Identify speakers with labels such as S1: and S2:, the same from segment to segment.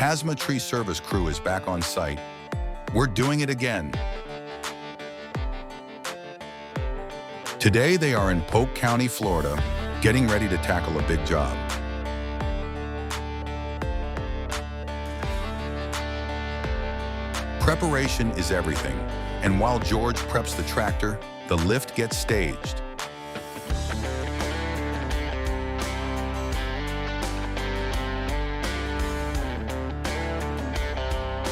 S1: Casma Tree Service crew is back on site. We're doing it again. Today they are in Polk County, Florida, getting ready to tackle a big job. Preparation is everything, and while George preps the tractor, the lift gets staged.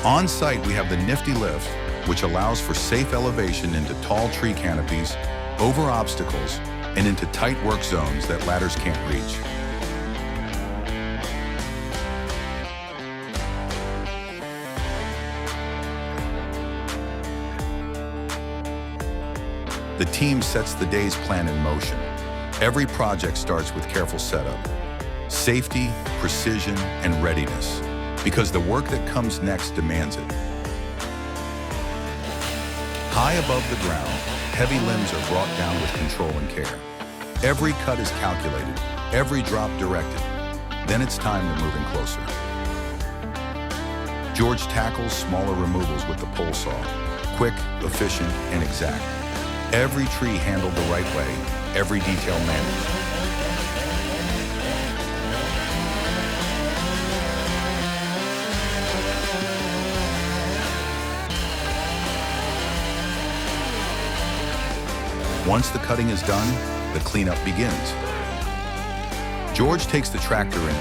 S1: On site, we have the Nifty lift, which allows for safe elevation into tall tree canopies, over obstacles, and into tight work zones that ladders can't reach. The team sets the day's plan in motion. Every project starts with careful setup, safety, precision, and readiness, because the work that comes next demands it. High above the ground, heavy limbs are brought down with control and care. Every cut is calculated, every drop directed. Then it's time to move in closer. George tackles smaller removals with the pole saw, quick, efficient, and exact. Every tree handled the right way, every detail managed. Once the cutting is done, the cleanup begins. George takes the tractor in,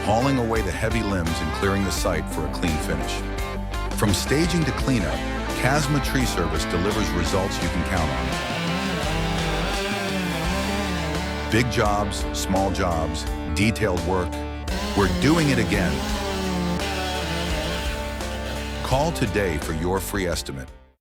S1: hauling away the heavy limbs and clearing the site for a clean finish. From staging to cleanup, Casma Tree Service delivers results you can count on. Big jobs, small jobs, detailed work. We're doing it again. Call today for your free estimate.